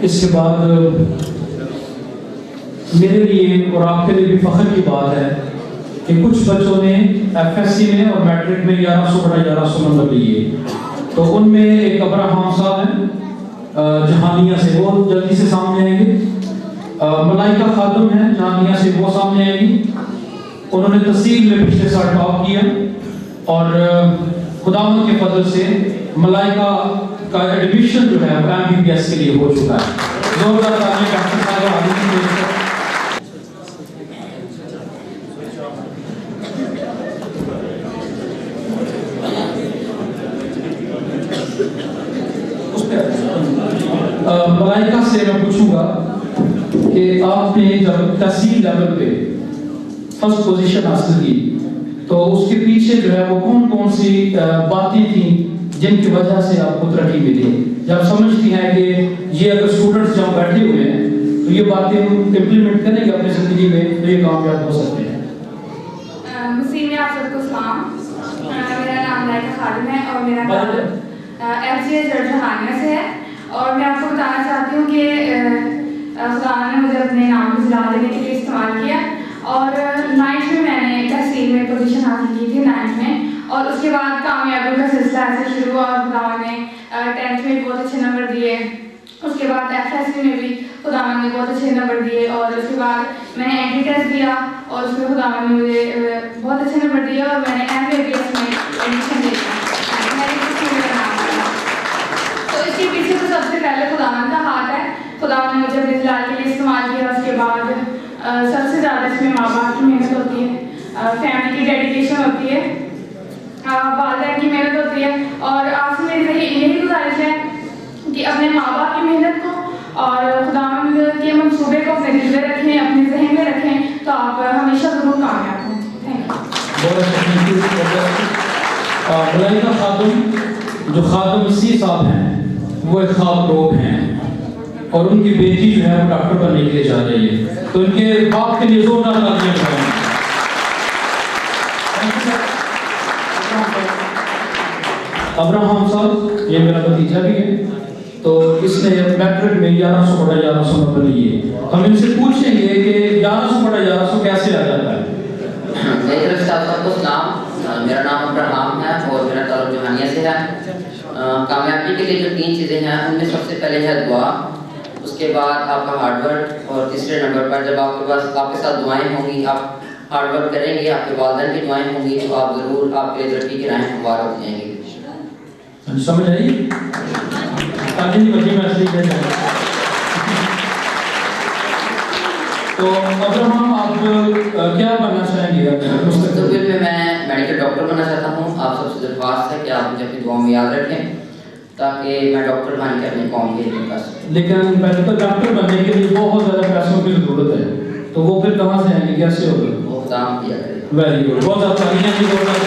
اس کے بعد میرے لیے اور آپ کے لیے بھی فخر کی بات ہے کہ کچھ بچوں نے ایف ایس سی میں اور میٹرک میں 1100/1100 نمبر لیے. تو ان میں ایک ابراہم صاحب ہیں جہانیہ سے، وہ جلدی سے سامنے آئیں گے. ملائکہ خاتون ہیں جہانیہ سے، وہ سامنے آئیں گی. انہوں نے تحصیل میں پچھلے سال ٹاپ کیا اور خداوند کے فضل سے ملائکہ کا ایڈمیشن جو ہے وہ MBBS کے لیے ہو چکا ہے. زوردار تعلیم ڈاکٹر صاحب عالی ملائکہ سے میں پوچھوں گا کہ آپ نے جب تحصیل لیول پہ فرسٹ پوزیشن حاصل کی تو اس کے پیچھے جو ہے وہ کون کون سی باتیں تھیں جن کی وجہ سے آپ کو ترقی ملی؟ جب سمجھتی ہیں کہ یہ اگر اسٹوڈنٹس جب بیٹھے ہوئے ہیں تو یہ باتیں امپلیمنٹ کریں گے اپنی زندگی میں تو یہ کامیاب ہو سکتے ہیں. مسیح میں آپ سب کو سلام. میرا نام ملائکہ خاتون ہے اور میرا تعلق FGS جہانیہ سے ہے. اور میں آپ کو بتانا چاہتی ہوں کہ خدا نے مجھے اپنے نام کو جلا دینے کے لیے استعمال کیا. اور 9th میں نے تحصیل میں پوزیشن حاصل کی تھی 9th میں، اور اس کے بعد کامیابی کا سلسلہ ایسے شروع ہوا. اور خدا نے 10th میں بہت اچھے نمبر دیے. اس کے بعد FSC میں بھی خدا نے بہت اچھے نمبر دیے. اور اس کے بعد میں نے انٹری ٹیسٹ دیا اور اس میں خدا نے مجھے بہت اچھے نمبر دیے اور میں نے MBBS میں ایڈمیشن لیا. تو اس کے پیچھے تو سب سے پہلے خداوند کا ہاتھ ہے. خداوند نے مجھے اپنے جلال کے لیے استعمال کیا. اس کے بعد سب سے زیادہ اس میں ماں باپ کی محنت ہوتی ہے، فیملی کی ڈیڈیکیشن ہوتی ہے، والدین کی محنت ہوتی ہے. اور آپ سے میری یہی گزارش ہے کہ اپنے ماں باپ کی محنت کو اور خداوند کے منصوبے کو اپنے دل میں رکھیں، اپنے ذہن میں رکھیں تو آپ ہمیشہ ضرور کامیاب ہوں. Thank you. ملائکہ خاتون جو خادم مسیح صاحب ہیں وہ ایک خواب روگ ہیں اور ان کی بیٹی جو ہے وہ ڈاکٹر بننے کے لیے جا رہی ہے. تو ان کے باپ کے لیے زوردار تالیاں بجائیں. ابراہم صاحب یہ میرا بھتیجا بھی ہے، تو اس نے میٹرک میں 1100/1100 نمبر لیے. ہم ان سے پوچھیں گے کہ 1100/1100 کیسے آ جاتا ہے. میری طرف سے آپ سب کو سلام. میرا نام ابراہم ہے اور میرا تعلق جہانیہ سے ہے. کامیابی کے لیے جو 3 چیزیں ہیں ان میں سب سے پہلے ہے دعا، اس کے بعد آپ کا ہارڈ ورک، اور تیسرے نمبر پر جب آپ کے پاس آپ کے ساتھ دعائیں ہوں گی، آپ ہارڈ ورک کریں گے، آپ کے والدین کی دعائیں ہوں گی تو آپ ضرور آپ کے ترقی کی راہیں ہموار ہو جائیں گے. سمجھ آئی؟ تو ابراہم آپ کیا بننا چاہیں گے؟ مستقبل میں میڈیکل ڈاکٹر بننا چاہتا ہوں. آپ سب سے درخواست ہے کہ آپ مجھے اپنی دعاؤں میں یاد رکھیں تاکہ میں ڈاکٹر بن کے اپنی قوم کی خدمت کر سکوں. لیکن میڈیکل ڈاکٹر بننے کے لیے بہت زیادہ پیسوں کی ضرورت ہے، تو وہ پھر کہاں سے آئیں گے، کیسے ہوگا؟ وہ کام کیا کرے. Very good. بہت زیادہ تعریفیں کی ضرورت ہے.